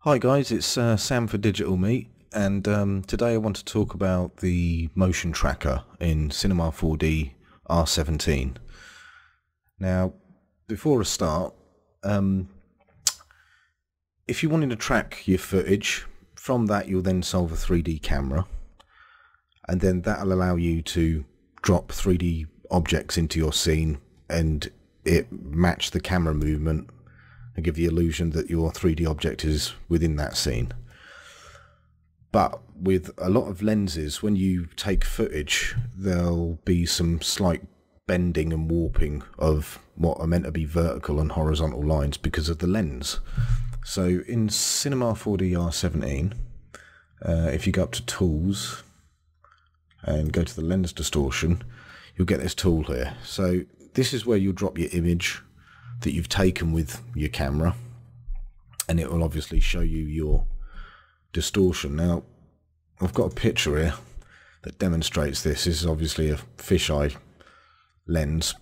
Hi guys, it's Sam for Digital Meat, and today I want to talk about the motion tracker in Cinema 4D R17. Now, before I start, if you wanted to track your footage, from that you'll then solve a 3D camera, and then that'll allow you to drop 3D objects into your scene and it match the camera movement and give the illusion that your 3D object is within that scene. But with a lot of lenses, when you take footage, there'll be some slight bending and warping of what are meant to be vertical and horizontal lines because of the lens. So in Cinema 4D R17, if you go up to Tools and go to the Lens Distortion, you'll get this tool here. So this is where you'll drop your image that you've taken with your camera, and it will obviously show you your distortion. Now, I've got a picture here that demonstrates this. This is obviously a fisheye lens,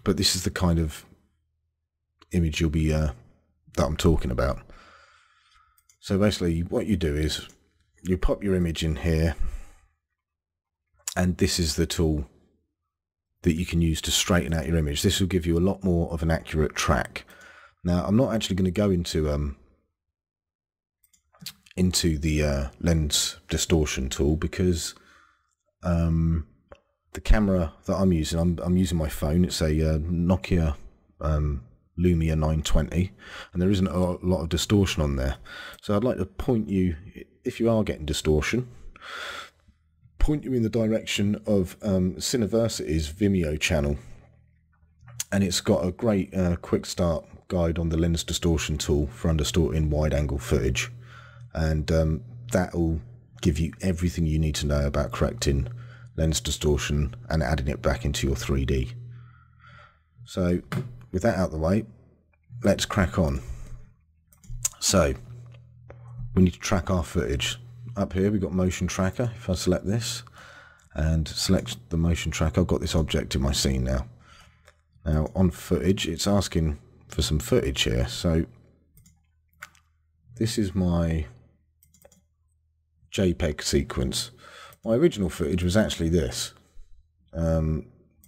but this is the kind of image you'll be that I'm talking about. So basically what you do is you pop your image in here, and this is the tool that you can use to straighten out your image. This will give you a lot more of an accurate track. Now, I'm not actually going to go into the lens distortion tool because the camera that I'm using, I'm using my phone. It's a Nokia Lumia 920, and there isn't a lot of distortion on there. So I'd like to point you, if you are getting distortion, point you in the direction of Cineversity's Vimeo channel, and it's got a great quick start guide on the lens distortion tool for undistorting wide angle footage, and that will give you everything you need to know about correcting lens distortion and adding it back into your 3D. So with that out of the way, let's crack on. So we need to track our footage. Up here we've got motion tracker. If I select this and select the motion tracker, I've got this object in my scene now. Now on footage, it's asking for some footage here. So this is my JPEG sequence. My original footage was actually this. Let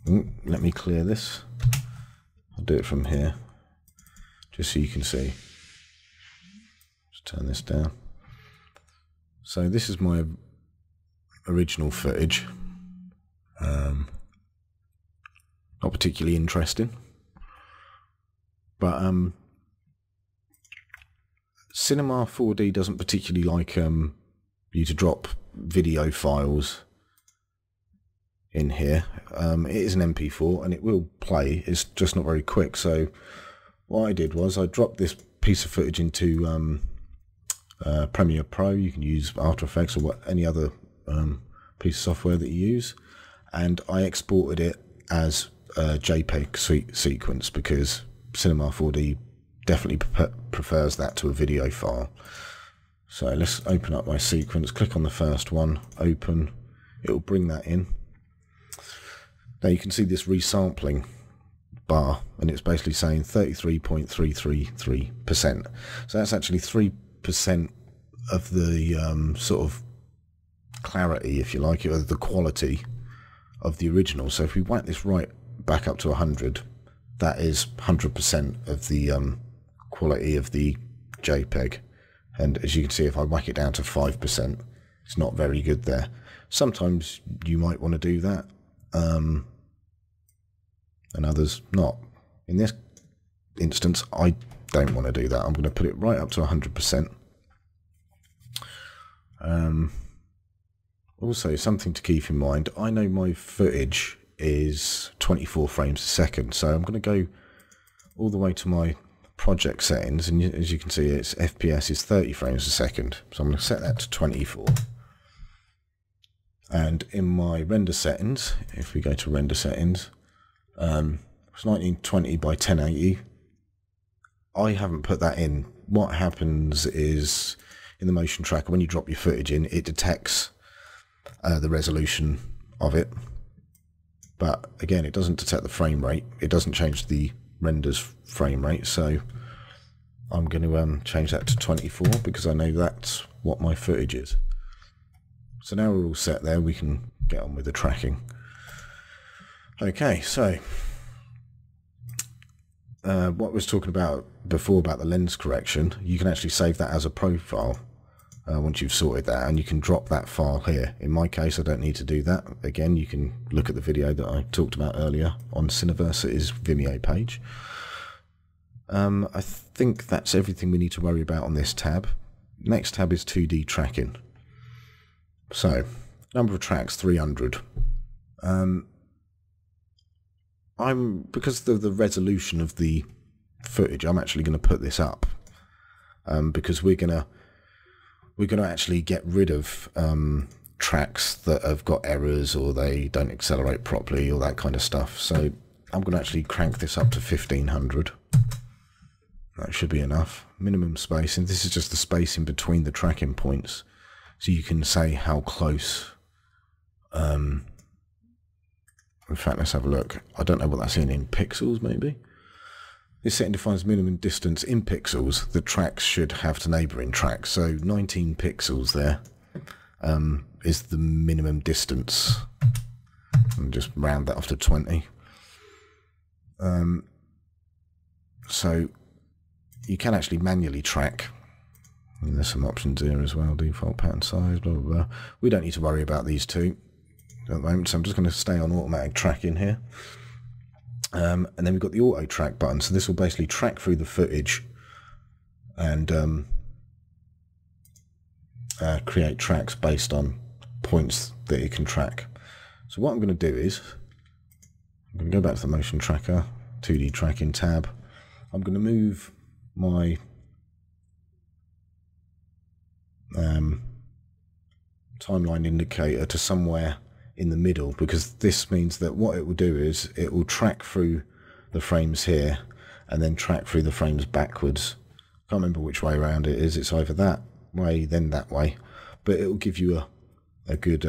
me clear this. I'll do it from here just so you can see. Just turn this down. So this is my original footage. Not particularly interesting, but Cinema 4D doesn't particularly like you to drop video files in here. It is an MP4 and it will play, it's just not very quick. So what I did was I dropped this piece of footage into Premiere Pro. You can use After Effects or any other piece of software that you use, and I exported it as a JPEG sequence because Cinema 4D definitely prefers that to a video file. So let's open up my sequence, click on the first one, open, it will bring that in. Now you can see this resampling bar, and it's basically saying 33.333%. So that's actually 3% of the sort of clarity, if you like, or the quality of the original. So if we whack this right back up to 100, that is 100% of the quality of the JPEG. And as you can see, if I whack it down to 5%, it's not very good there. Sometimes you might want to do that, and others not. In this instance, I don't want to do that. I'm going to put it right up to 100%. Also, something to keep in mind, I know my footage is 24 frames a second, so I'm going to go all the way to my project settings, and as you can see, its FPS is 30 frames a second. So I'm going to set that to 24. And in my render settings, if we go to render settings, it's 1920 by 1080. I haven't put that in. What happens is, in the motion tracker, when you drop your footage in, it detects the resolution of it, but again, it doesn't detect the frame rate. It doesn't change the render's frame rate, so I'm going to change that to 24 because I know that's what my footage is. So now we're all set there, we can get on with the tracking. Okay, so what I was talking about before about the lens correction, you can actually save that as a profile once you've sorted that, and you can drop that file here. In my case, I don't need to do that. Again, you can look at the video that I talked about earlier on Cineversity's Vimeo page. I think that's everything we need to worry about on this tab. Next tab is 2D tracking. So, number of tracks, 300. Because of the resolution of the footage, I'm actually going to put this up because we're gonna actually get rid of tracks that have got errors or they don't accelerate properly or that kind of stuff. So I'm going to actually crank this up to 1500. That should be enough. Minimum spacing. This is just the spacing between the tracking points, so you can say how close. In fact, let's have a look. I don't know what that's in pixels, maybe. This setting defines minimum distance in pixels the tracks should have to neighbouring tracks. So 19 pixels there is the minimum distance. And just round that off to 20. So you can actually manually track. And there's some options here as well. Default pattern size, blah, blah, blah. We don't need to worry about these two at the moment, so I'm just going to stay on automatic tracking here. And then we've got the auto track button, so this will basically track through the footage and create tracks based on points that it can track. So what I'm going to do is I'm going to go back to the motion tracker, 2D tracking tab. I'm going to move my timeline indicator to somewhere in the middle, because this means that what it will do is it will track through the frames here and then track through the frames backwards. I can't remember which way around it is. It's either that way then that way, but it will give you a good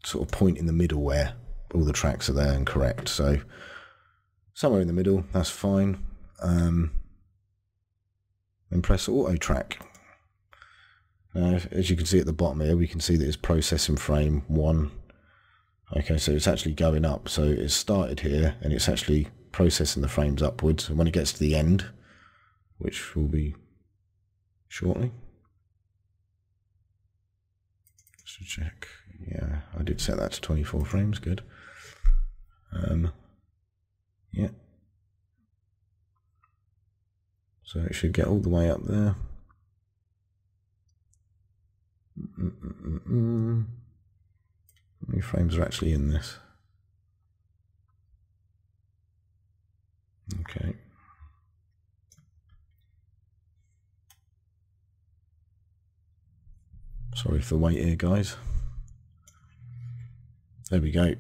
sort of point in the middle where all the tracks are there and correct. So somewhere in the middle, that's fine. Then press auto track. Now, as you can see at the bottom here, we can see that it's processing frame 1. Okay, so it's actually going up. So it's started here and it's actually processing the frames upwards. And when it gets to the end, which will be shortly, just to check. Yeah, I did set that to 24 frames. Good. Yeah. So it should get all the way up there. How many frames are actually in this? Okay. Sorry for the wait here, guys. There we go.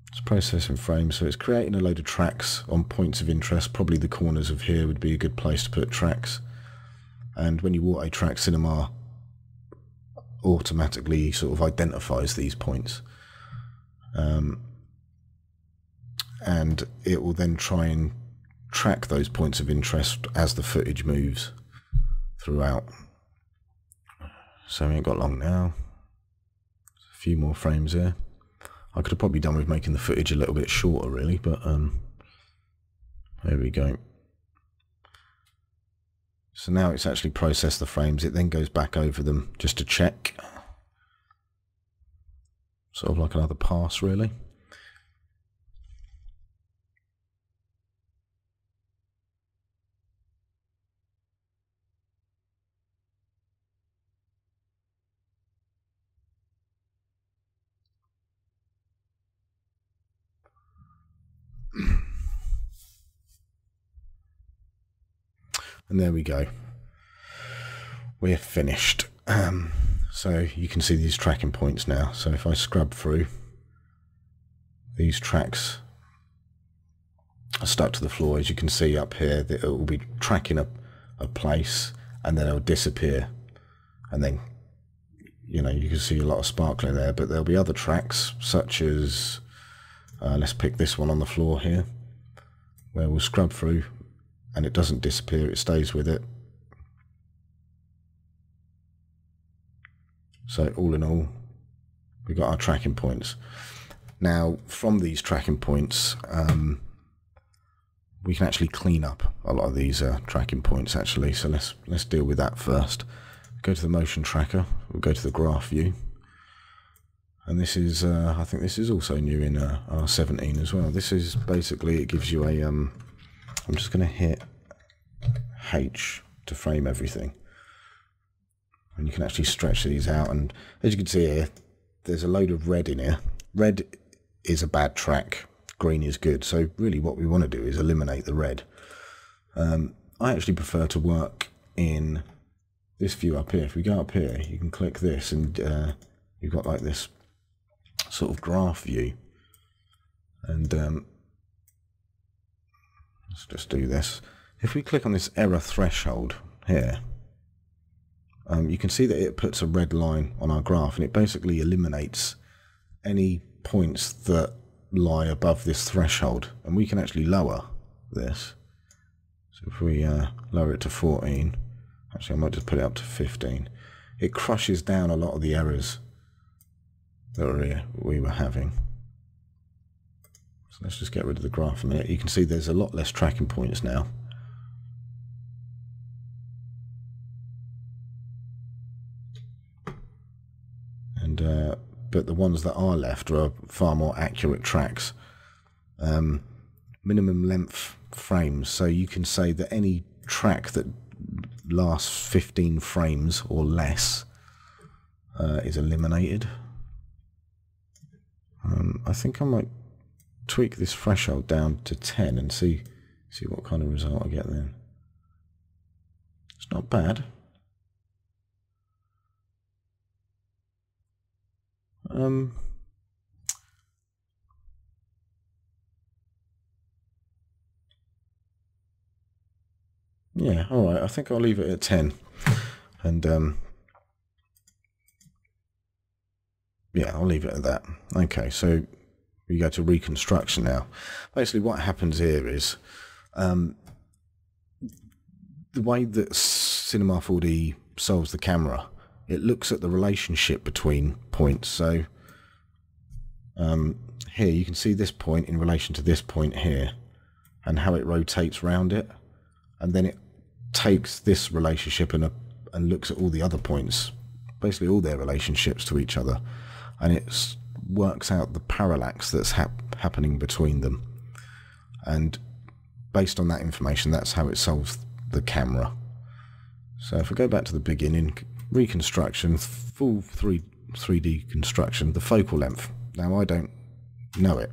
It's processing frames, so it's creating a load of tracks on points of interest. Probably the corners of here would be a good place to put tracks. And when you auto track, Cinema automatically sort of identifies these points. And it will then try and track those points of interest as the footage moves throughout. So we ain't got long now. A few more frames here. I could have probably done with making the footage a little bit shorter really, but there we go. So now it's actually processed the frames. It then goes back over them just to check. Sort of like another pass really. And there we go. We're finished. So you can see these tracking points now. So if I scrub through, these tracks are stuck to the floor. As you can see up here, that it will be tracking a place and then it will disappear. And then, you know, you can see a lot of sparkling there, but there'll be other tracks such as, let's pick this one on the floor here, where we'll scrub through and it doesn't disappear, it stays with it. So all in all, we've got our tracking points. Now from these tracking points, we can actually clean up a lot of these tracking points actually. So let's deal with that first. Go to the motion tracker, we'll go to the graph view. And this is, I think this is also new in R17 as well. This is basically, it gives you a, I'm just going to hit H to frame everything. And you can actually stretch these out. And as you can see here, there's a load of red in here. Red is a bad track, green is good. So really what we want to do is eliminate the red. I actually prefer to work in this view up here. If we go up here, you can click this and you've got like this sort of graph view, and let's just do this. If we click on this error threshold here, you can see that it puts a red line on our graph, and it basically eliminates any points that lie above this threshold, and we can actually lower this. So if we lower it to 14, actually I might just put it up to 15, it crushes down a lot of the errors that we were having. So let's just get rid of the graph a minute. You can see there's a lot less tracking points now. And but the ones that are left are far more accurate tracks. Minimum length frames, so you can say that any track that lasts 15 frames or less is eliminated. I think I might tweak this threshold down to 10 and see what kind of result I get then. It's not bad. Yeah, alright, I think I'll leave it at 10. And yeah, I'll leave it at that. Okay, so we go to reconstruction now. Basically what happens here is the way that Cinema 4D solves the camera, it looks at the relationship between points. So here you can see this point in relation to this point here and how it rotates around it, and then it takes this relationship and looks at all the other points, basically all their relationships to each other, and it works out the parallax that's happening between them, and based on that information, that's how it solves the camera. So if we go back to the beginning, reconstruction, full 3D construction, the focal length. Now I don't know it,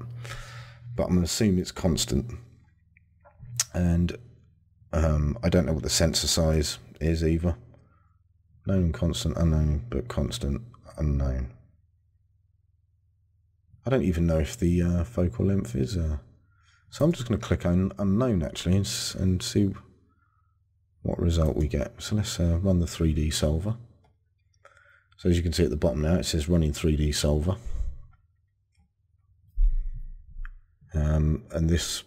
but I'm going to assume it's constant, and I don't know what the sensor size is either. Known, constant, unknown, but constant, unknown. I don't even know if the focal length is. So I'm just going to click on unknown actually and see what result we get. So let's run the 3D solver. So as you can see at the bottom now, it says running 3D solver. And this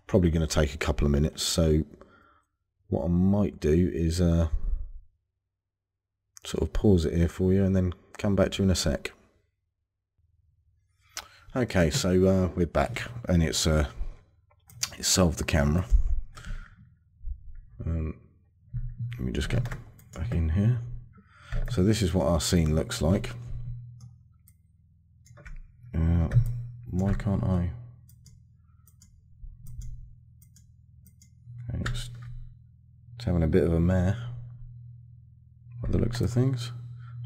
probably going to take a couple of minutes. So what I might do is sort of pause it here for you and then come back to you in a sec. Okay, so we're back, and it's solved the camera. Let me just get back in here. So this is what our scene looks like. Why can't I? Okay, it's having a bit of a mare by the looks of things.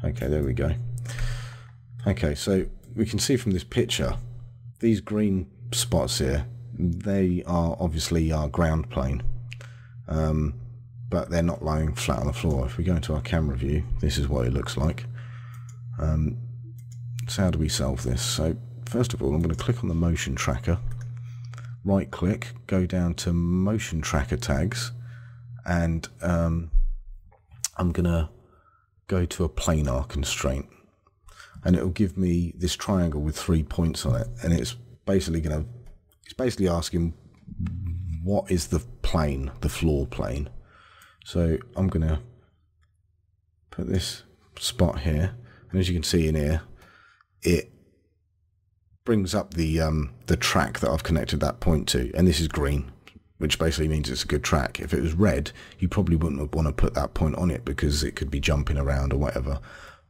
Okay, there we go. Okay, so we can see from this picture, these green spots here, they are obviously our ground plane, but they're not lying flat on the floor. If we go into our camera view, this is what it looks like. So how do we solve this? So first of all, I'm going to click on the motion tracker, right click, go down to motion tracker tags, and I'm going to go to a planar constraint. And it will give me this triangle with 3 points on it, and it's basically asking what is the plane, the floor plane. So I'm going to put this spot here, and as you can see in here, it brings up the track that I've connected that point to, and this is green, which basically means it's a good track. If it was red, you probably wouldn't want to put that point on it because it could be jumping around or whatever.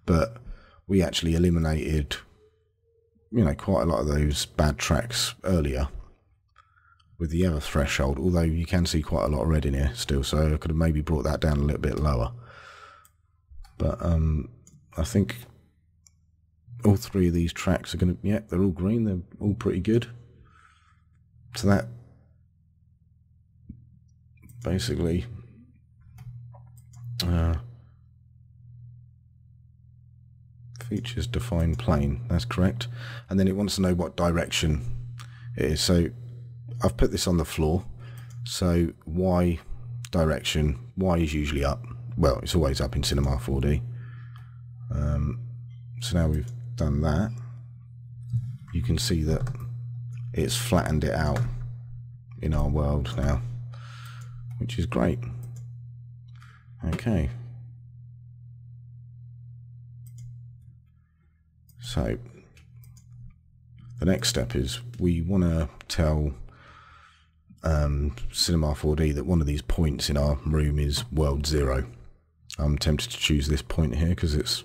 But we actually eliminated, you know, quite a lot of those bad tracks earlier with the error threshold, although you can see quite a lot of red in here still, so I could have maybe brought that down a little bit lower. But I think all three of these tracks are going to, yeah, they're all green, they're all pretty good. So that basically features define plane, that's correct. And then it wants to know what direction it is. So I've put this on the floor, so Y direction, Y is usually up. Well, it's always up in Cinema 4D. So now we've done that, you can see that it's flattened it out in our world now, which is great. Okay, so the next step is we want to tell Cinema 4D that one of these points in our room is world 0. I'm tempted to choose this point here because it's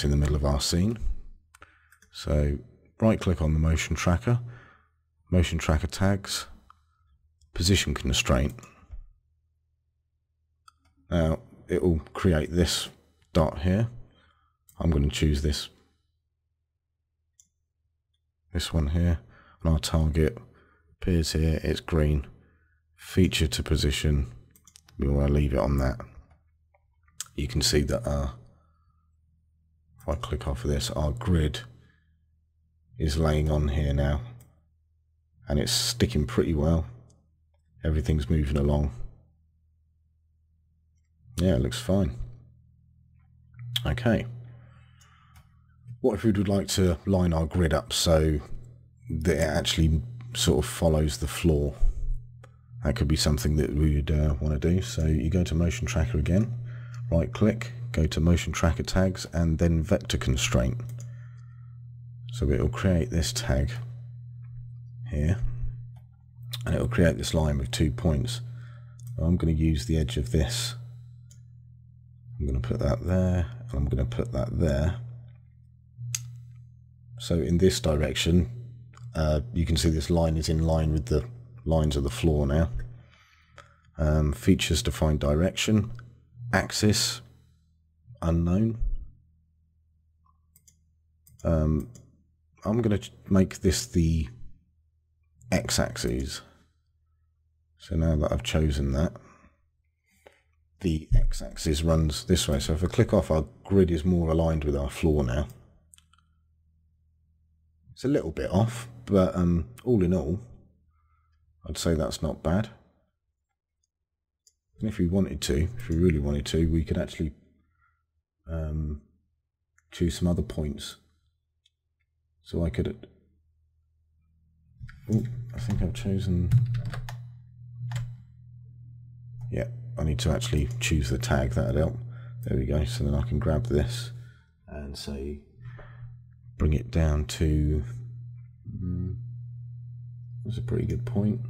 in the middle of our scene. So right click on the motion tracker tags, position constraint. Now it will create this dot here. I'm going to choose this one here, and our target appears here, it's green. Feature to position, we want to leave it on that. You can see that if I click off of this, our grid is laying on here now, and it's sticking pretty well. Everything's moving along. Yeah, it looks fine. Okay. What if we would like to line our grid up so that it actually sort of follows the floor? That could be something that we would want to do. So you go to motion tracker again, right click, go to motion tracker tags, and then vector constraint. So it will create this tag here, and it will create this line with 2 points. I'm going to use the edge of this. I'm going to put that there, and I'm going to put that there. So in this direction, you can see this line is in line with the lines of the floor now. Features define direction, axis unknown. I'm going to make this the x-axis. So now that I've chosen that, the x-axis runs this way. So if I click off, our grid is more aligned with our floor now. It's a little bit off, but all in all, I'd say that's not bad. And if we wanted to, if we really wanted to, we could actually choose some other points. So I could, oh, I think I've chosen, yeah, I need to actually choose the tag, that'd help. There we go, so then I can grab this and say, bring it down to, that's a pretty good point,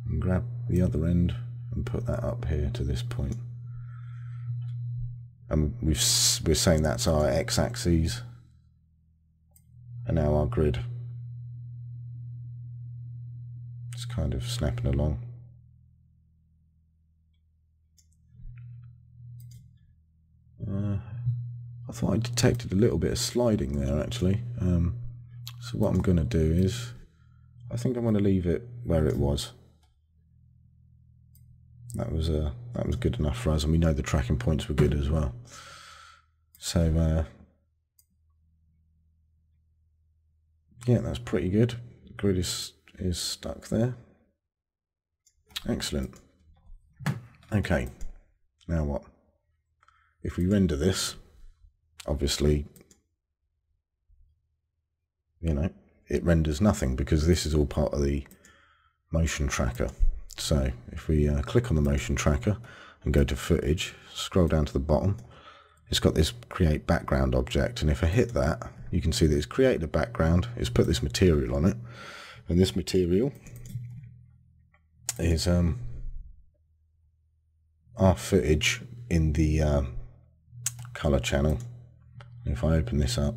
and grab the other end and put that up here to this point. And we're saying that's our x-axis, and now our grid is kind of snapping along. I thought I detected a little bit of sliding there actually. So what I'm going to do is, I think I'm going to leave it where it was. That was good enough for us, and we know the tracking points were good as well. So yeah, that's pretty good. The grid is stuck there. Excellent. Okay, now what? If we render this, obviously, you know, it renders nothing because this is all part of the motion tracker. So if we click on the motion tracker and go to footage, scroll down to the bottom, it's got this create background object, and if I hit that, you can see that it's created a background, it's put this material on it, and this material is our footage in the color channel. If I open this up,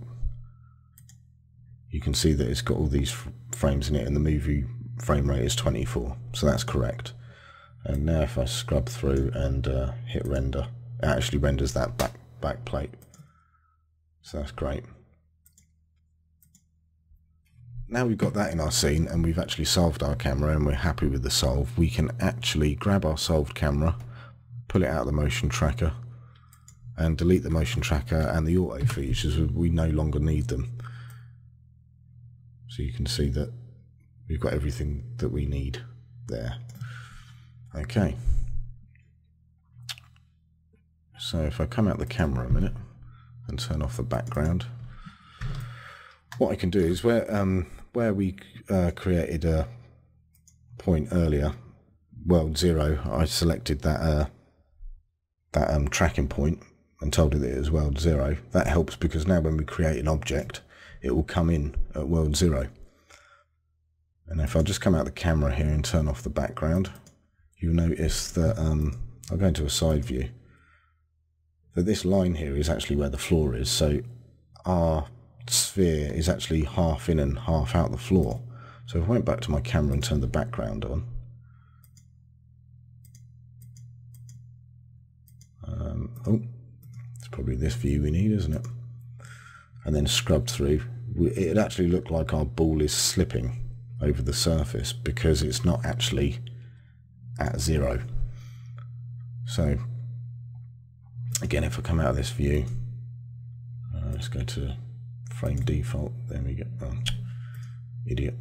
you can see that it's got all these frames in it, and the movie frame rate is 24, so that's correct. And now if I scrub through and hit render, it actually renders that back plate, so that's great. Now we've got that in our scene and we've actually solved our camera and we're happy with the solve, we can actually grab our solved camera, pull it out of the motion tracker and delete the motion tracker and the auto features. We no longer need them. So you can see that we've got everything that we need there. Okay. So if I come out the camera a minute and turn off the background, what I can do is where we created a point earlier, world 0, I selected that tracking point and told it that it was world 0. That helps because now when we create an object, it will come in at world 0. And if I just come out the camera here and turn off the background, you'll notice that I'll go into a side view, that this line here is actually where the floor is. So our sphere is actually half in and half out the floor. So if I went back to my camera and turned the background on, oh, it's probably this view we need, isn't it? And then scrubbed through, it actually looked like our ball is slipping over the surface because it's not actually at 0. So again, if I come out of this view, let's go to frame default, there we go, oh, idiot,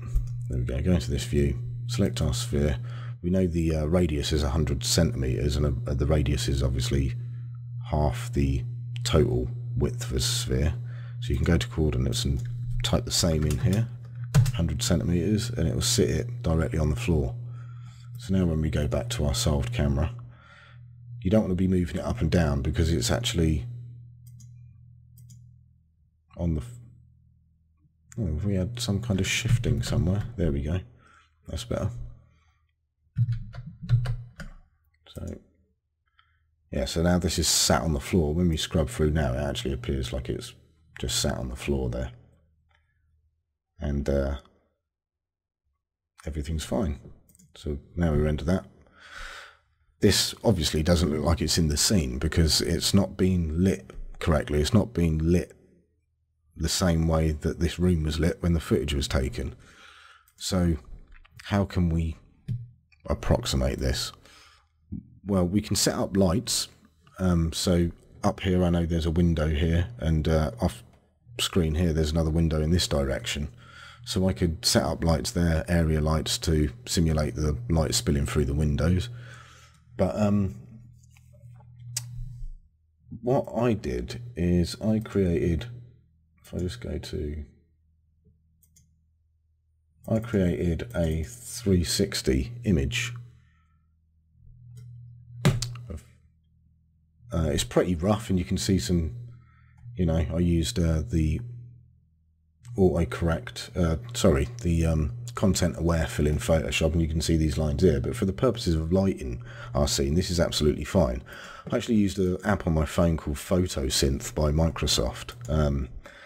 there we go, go into this view, select our sphere. We know the radius is 100 centimeters, and the radius is obviously half the total width of a sphere. So you can go to coordinates and type the same in here, 100 centimeters, and it will sit it directly on the floor. So now when we go back to our solved camera, you don't want to be moving it up and down because it's actually on the... Oh, if we had some kind of shifting somewhere, there we go, that's better. So yeah, so now this is sat on the floor. When we scrub through now, it actually appears like it's just sat on the floor there, and everything's fine. So now we render that. This obviously doesn't look like it's in the scene because it's not been lit correctly. It's not been lit the same way that this room was lit when the footage was taken. So how can we approximate this? Well, we can set up lights. So up here I know there's a window here, and off screen here there's another window in this direction. So I could set up lights there, area lights, to simulate the light spilling through the windows. But what I did is I created, if I just go to, I created a 360 image. It's pretty rough, and you can see some, you know, I used the autocorrect, the content aware fill in Photoshop, and you can see these lines here, but for the purposes of lighting our scene, this is absolutely fine. I actually used an app on my phone called PhotoSynth by Microsoft.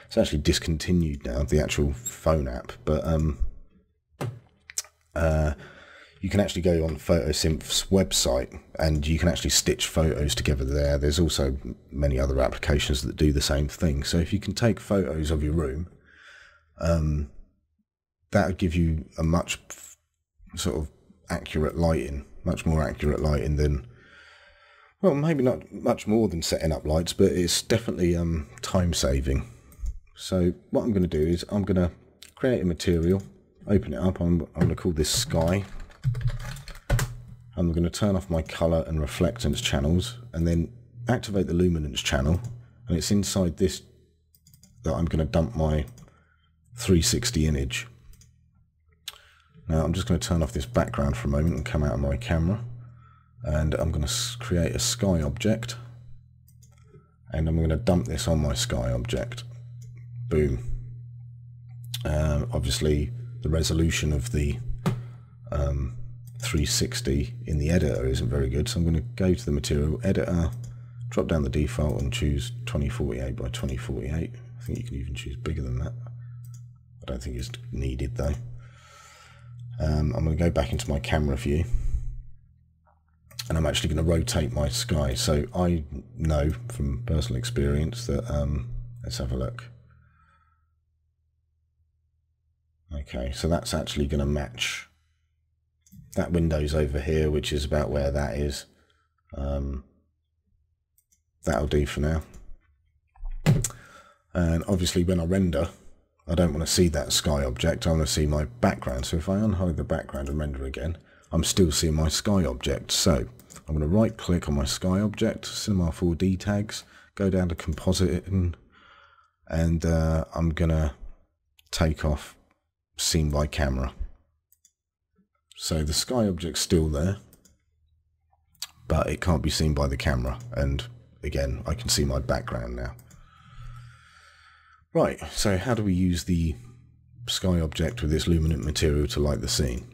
It's actually discontinued now, the actual phone app, but you can actually go on PhotoSynth's website and you can actually stitch photos together there. There's also many other applications that do the same thing. So if you can take photos of your room, that would give you a much sort of accurate lighting, much more accurate lighting than, well, maybe not much more than setting up lights, but it's definitely time saving. So what I'm going to do is I'm going to create a material, open it up, I'm going to call this sky. I'm going to turn off my colour and reflectance channels and then activate the luminance channel, and it's inside this that I'm going to dump my 360 image. Now I'm just going to turn off this background for a moment and come out of my camera, and I'm going to create a sky object, and I'm going to dump this on my sky object. Boom. Obviously the resolution of the 360 in the editor isn't very good, so I'm going to go to the material editor, drop down the default and choose 2048 by 2048. I think you can even choose bigger than that. I don't think it's needed though. I'm going to go back into my camera view, and I'm actually going to rotate my sky. So I know from personal experience that let's have a look. Okay, so that's actually going to match that window's over here, which is about where that is. That'll do for now. And obviously when I render, I don't want to see that sky object, I want to see my background. So if I unhide the background and render again, I'm still seeing my sky object. So I'm going to right click on my sky object, Cinema 4D tags, go down to composite, and I'm going to take off seen by camera. So the sky object's still there, but it can't be seen by the camera, and again I can see my background now. Right, so how do we use the sky object with this luminant material to light the scene?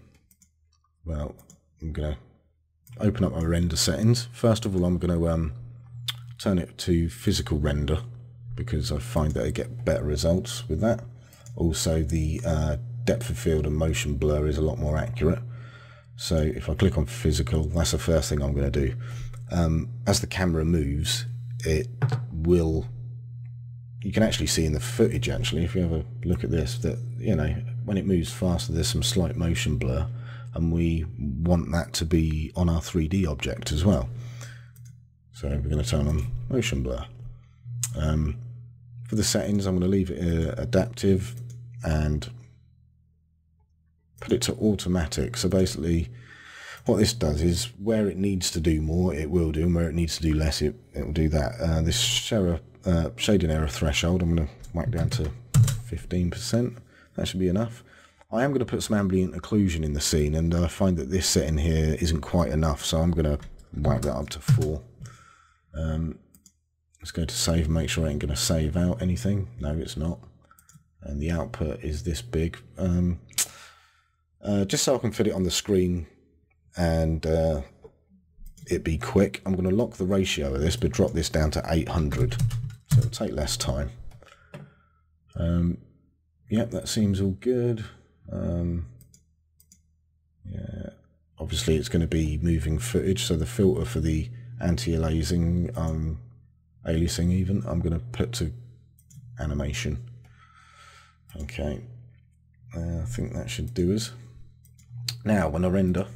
Well, I'm going to open up my render settings. First of all, I'm going to turn it to physical render, because I find that I get better results with that. Also the depth of field and motion blur is a lot more accurate. So if I click on physical, that's the first thing I'm going to do. As the camera moves, it will, you can actually see in the footage actually, if you have a look at this, that, you know, when it moves faster there's some slight motion blur, and we want that to be on our 3D object as well. So we're going to turn on motion blur. For the settings, I'm going to leave it adaptive and put it to automatic. So basically what this does is where it needs to do more it will do, and where it needs to do less it will do that. This shading error threshold I'm going to whack down to 15%. That should be enough. I am going to put some ambient occlusion in the scene, and I find that this setting here isn't quite enough, so I'm going to whack that up to 4. Let's go to save and make sure I ain't going to save out anything. No, it's not. And the output is this big. Just so I can fit it on the screen and it be quick, I'm going to lock the ratio of this, but drop this down to 800, so it'll take less time. Yep, that seems all good. Yeah, obviously it's going to be moving footage, so the filter for the anti-aliasing, aliasing even, I'm going to put to animation. Okay, I think that should do us. Now when I render,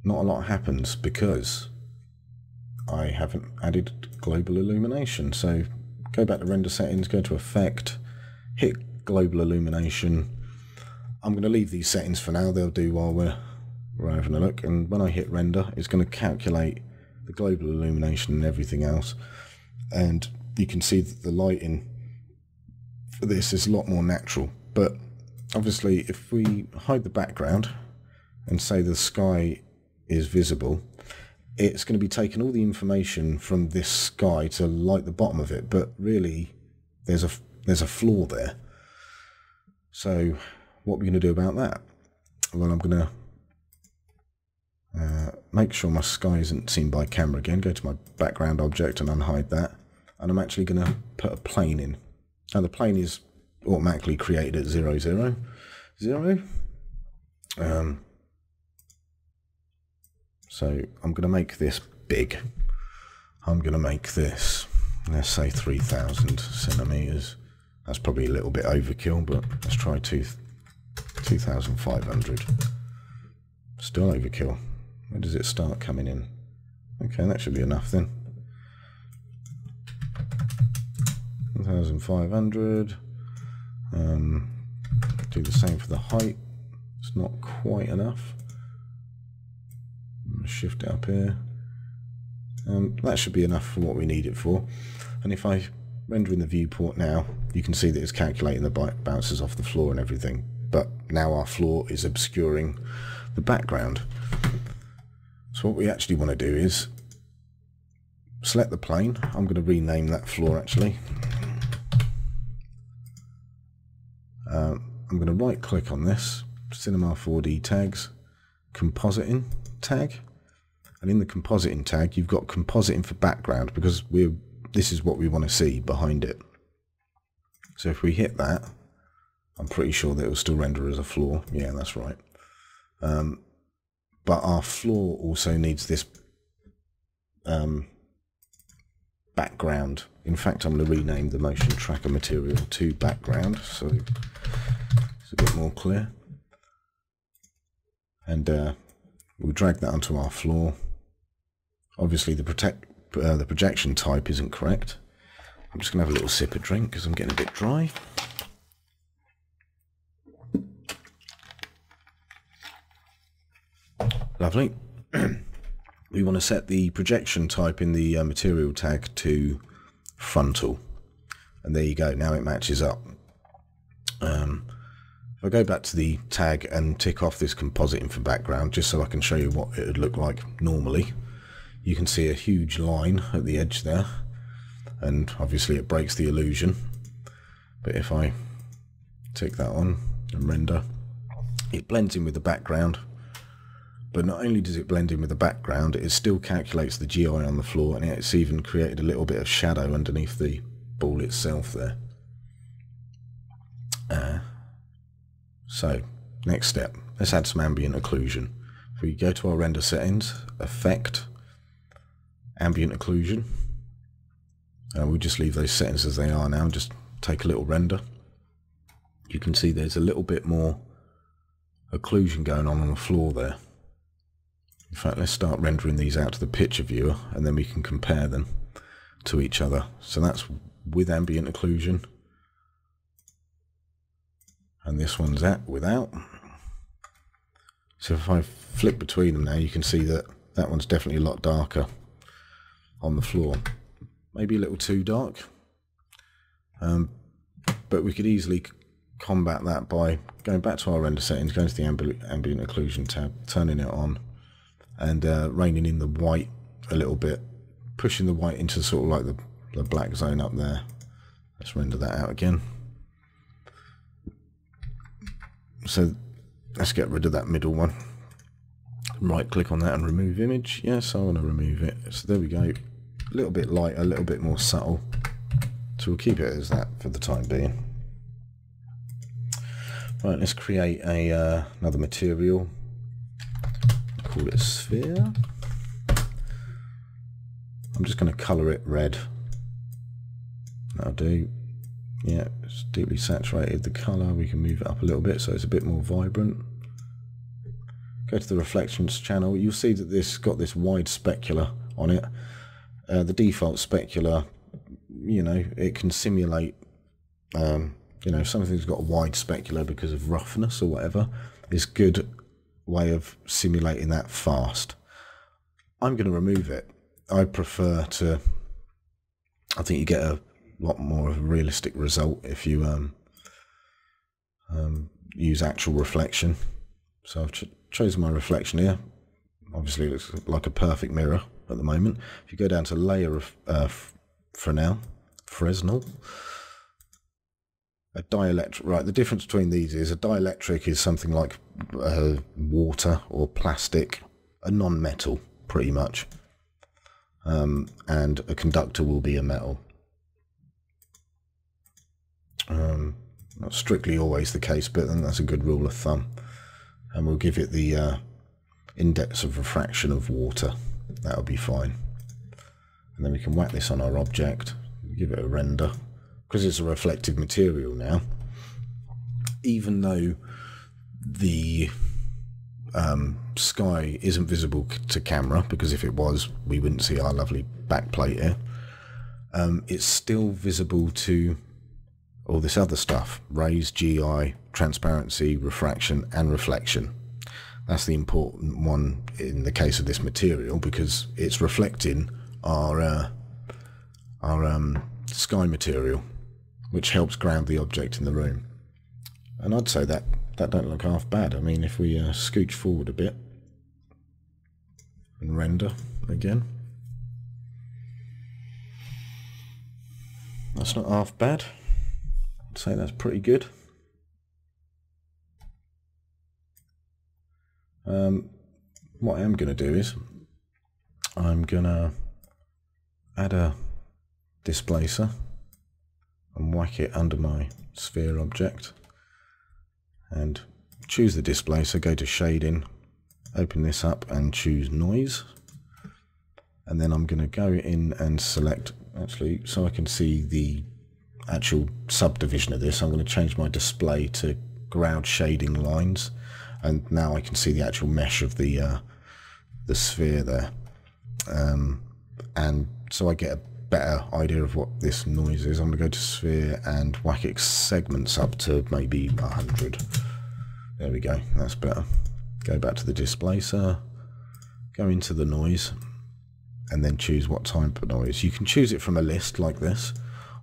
not a lot happens because I haven't added global illumination. So go back to render settings, go to effect, hit global illumination. I'm going to leave these settings for now, they'll do while we're having a look, and when I hit render it's going to calculate the global illumination and everything else, and you can see that the lighting for this is a lot more natural. But obviously if we hide the background and say the sky is visible, it's going to be taking all the information from this sky to light the bottom of it, but really there's a flaw there. So what are we going to do about that? Well, I'm going to make sure my sky isn't seen by camera again, go to my background object and unhide that, and I'm actually going to put a plane in. Now the plane is automatically created at 0, 0, 0. So I'm going to make this big. I'm going to make this, let's say 3000 centimeters. That's probably a little bit overkill, but let's try 2500. Still overkill. Where does it start coming in? Okay, that should be enough then. 1500. Do the same for the height. It's not quite enough. I'm going to shift it up here. That should be enough for what we need it for. And if I render in the viewport now, you can see that it's calculating the bounces off the floor and everything. but now our floor is obscuring the background. So what we actually want to do is select the plane. I'm going to rename that floor actually. I'm going to right click on this, Cinema 4D tags, compositing tag, and in the compositing tag you've got compositing for background, because this is what we want to see behind it. So if we hit that, I'm pretty sure that it will still render as a floor. Yeah, that's right. But our floor also needs this background. In fact, I'm going to rename the motion tracker material to background, so it's a bit more clear. And we'll drag that onto our floor. Obviously the projection type isn't correct. I'm just going to have a little sip of drink because I'm getting a bit dry. Lovely. We want to set the projection type in the material tag to frontal. And there you go, now it matches up. If I go back to the tag and tick off this compositing for background, just so I can show you what it would look like normally, you can see a huge line at the edge there, and obviously it breaks the illusion. But if I tick that on and render, it blends in with the background. But not only does it blend in with the background, it still calculates the GI on the floor, and it's even created a little bit of shadow underneath the ball itself there. So, next step, let's add some ambient occlusion. If we go to our render settings, Effect, Ambient Occlusion, and we'll just leave those settings as they are now, just take a little render. You can see there's a little bit more occlusion going on the floor there. In fact, let's start rendering these out to the picture viewer, and then we can compare them to each other. So that's with ambient occlusion, and this one's without. So if I flip between them now, you can see that that one's definitely a lot darker on the floor. Maybe a little too dark, but we could easily combat that by going back to our render settings, going to the ambient occlusion tab, turning it on, and reining in the white a little bit, pushing the white into sort of like the black zone up there. Let's render that out again. So let's get rid of that middle one. Right click on that and remove image. Yes, I want to remove it. So there we go. A little bit lighter, a little bit more subtle. So we'll keep it as that for the time being. Right, let's create another material. Call it a sphere. I'm just going to colour it red. That'll do. Yeah, it's deeply saturated. The colour, we can move it up a little bit so it's a bit more vibrant. Go to the reflections channel. You'll see that this got this wide specular on it. The default specular, you know, it can simulate, you know, if something's got a wide specular because of roughness or whatever, it's good way of simulating that fast. I'm going to remove it. I prefer to, I think you get a lot more of a realistic result if you use actual reflection. So I've chosen my reflection here. Obviously it looks like a perfect mirror at the moment. If you go down to layer of Fresnel, a dielectric, right, the difference between these is a dielectric is something like water or plastic, a non-metal pretty much, and a conductor will be a metal. Not strictly always the case, but then that's a good rule of thumb. And we'll give it the index of refraction of water. That'll be fine. And then we can whack this on our object, give it a render. Because it's a reflective material now, even though the sky isn't visible to camera, because if it was, we wouldn't see our lovely backplate here, it's still visible to all this other stuff: rays, GI, transparency, refraction, and reflection. That's the important one in the case of this material, because it's reflecting our sky material, which helps ground the object in the room. And I'd say that that don't look half bad. I mean, if we scooch forward a bit and render again, that's not half bad. I'd say that's pretty good. What I am going to do is I'm going to add a displacer and whack it under my sphere object and choose the displacer, go to shading, open this up and choose noise, and then I'm going to go in and select, actually so I can see the actual subdivision of this, I'm going to change my display to ground shading lines, and now I can see the actual mesh of the sphere there, and so I get a better idea of what this noise is. I'm going to go to sphere and whack its segments up to maybe 100. There we go, that's better. Go back to the displacer, go into the noise, and then choose what type of noise. You can choose it from a list like this,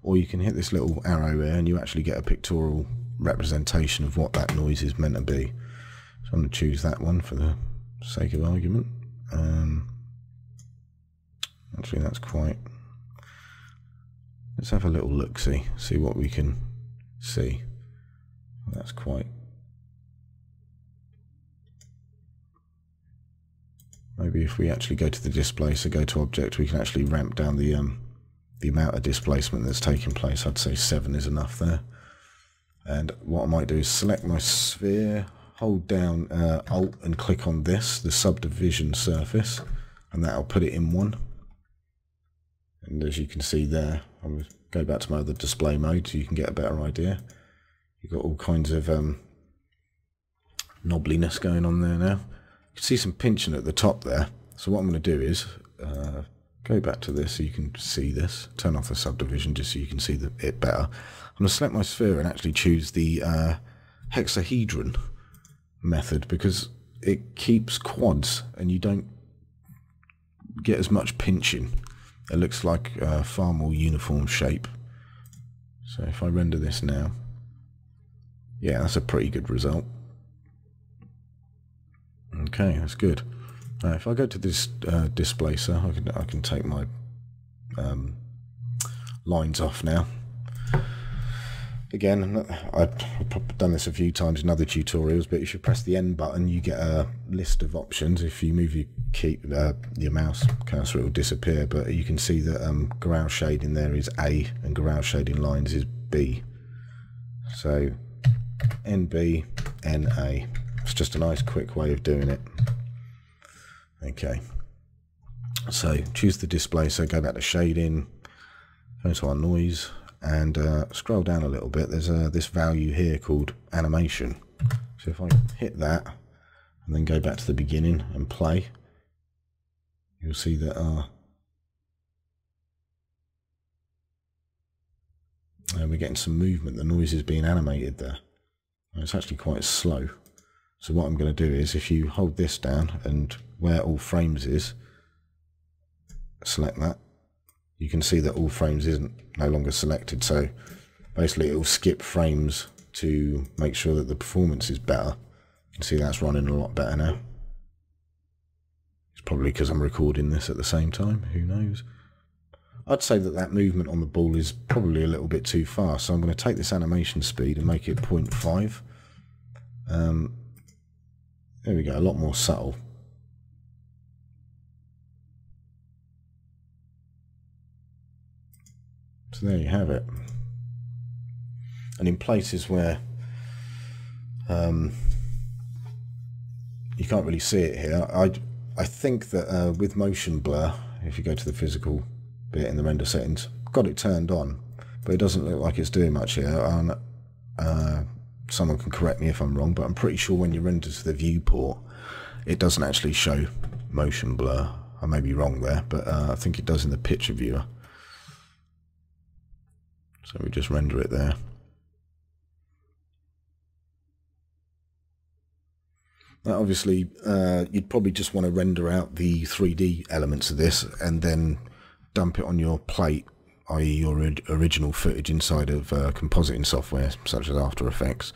or you can hit this little arrow here and you actually get a pictorial representation of what that noise is meant to be. So I'm going to choose that one for the sake of argument. Actually, that's quite... Let's have a little look-see, see what we can see. That's quite... Maybe if we actually go to the displacer, go to object, we can actually ramp down the amount of displacement that's taking place. I'd say 7 is enough there. And what I might do is select my sphere, hold down Alt and click on this, the subdivision surface, and that'll put it in one. And as you can see there, I'm going to go back to my other display mode so you can get a better idea. You've got all kinds of knobbliness going on there now. You can see some pinching at the top there. So what I'm going to do is go back to this so you can see this. Turn off the subdivision just so you can see it better. I'm going to select my sphere and actually choose the hexahedron method, because it keeps quads and you don't get as much pinching. It looks like a far more uniform shape. So if I render this now, yeah, that's a pretty good result. Okay, that's good. If I go to this displacer, I can take my lines off now. Again, I've probably done this a few times in other tutorials, but if you press the N button, you get a list of options. If you move your mouse cursor, it will disappear, but you can see that ground shading there is A and ground shading lines is B. So NB, NA. It's just a nice quick way of doing it. Okay, so choose the displacer, go back to shading, go to our noise, and scroll down a little bit. There's this value here called animation. So if I hit that and then go back to the beginning and play, you'll see that we're getting some movement. The noise is being animated there. It's actually quite slow. So what I'm going to do is, if you hold this down and where all frames is, select that, you can see that all frames isn't no longer selected. So basically it will skip frames to make sure that the performance is better. You can see that's running a lot better now. It's probably because I'm recording this at the same time, who knows. I'd say that movement on the ball is probably a little bit too fast, so I'm going to take this animation speed and make it 0.5. There we go, a lot more subtle. So there you have it. And in places where you can't really see it here, I think that with motion blur, if you go to the physical bit in the render settings, got it turned on, but it doesn't look like it's doing much here. Someone can correct me if I'm wrong, but I'm pretty sure when you render to the viewport, it doesn't actually show motion blur. I may be wrong there, but I think it does in the picture viewer. So we just render it there. Now obviously, you'd probably just want to render out the 3D elements of this and then dump it on your plate, i.e. your original footage inside of compositing software such as After Effects.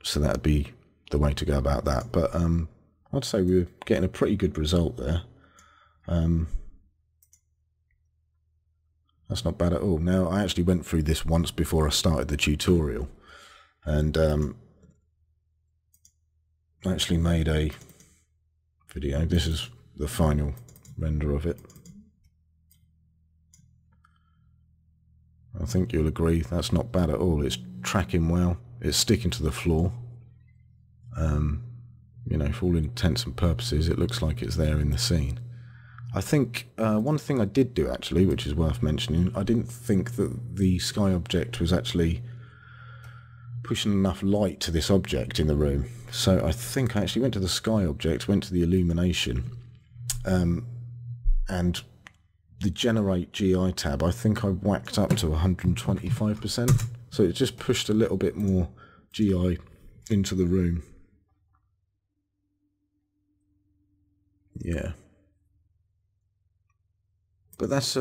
So that'd be the way to go about that. But I'd say we were getting a pretty good result there. That's not bad at all. Now, I actually went through this once before I started the tutorial, and actually made a video. This is the final render of it. I think you'll agree that's not bad at all. It's tracking well. It's sticking to the floor. You know, for all intents and purposes, it looks like it's there in the scene. I think one thing I did do actually, which is worth mentioning, I didn't think that the sky object was actually pushing enough light to this object in the room. So I think I actually went to the sky object, went to the illumination, and the generate GI tab, I think I whacked up to 125%. So it just pushed a little bit more GI into the room. Yeah. But that's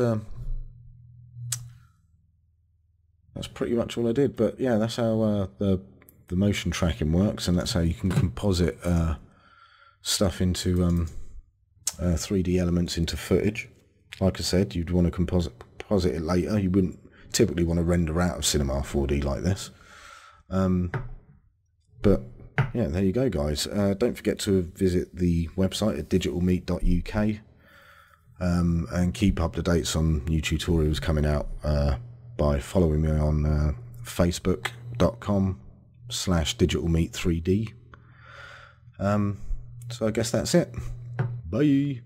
pretty much all I did. But yeah, that's how the motion tracking works, and that's how you can composite stuff into 3D elements into footage. Like I said, you'd want to composite it later. You wouldn't typically want to render out of Cinema 4D like this. But yeah, there you go, guys. Don't forget to visit the website at digitalmeat.uk. And keep up to date on new tutorials coming out by following me on facebook.com/digitalmeat3D. So I guess that's it. Bye.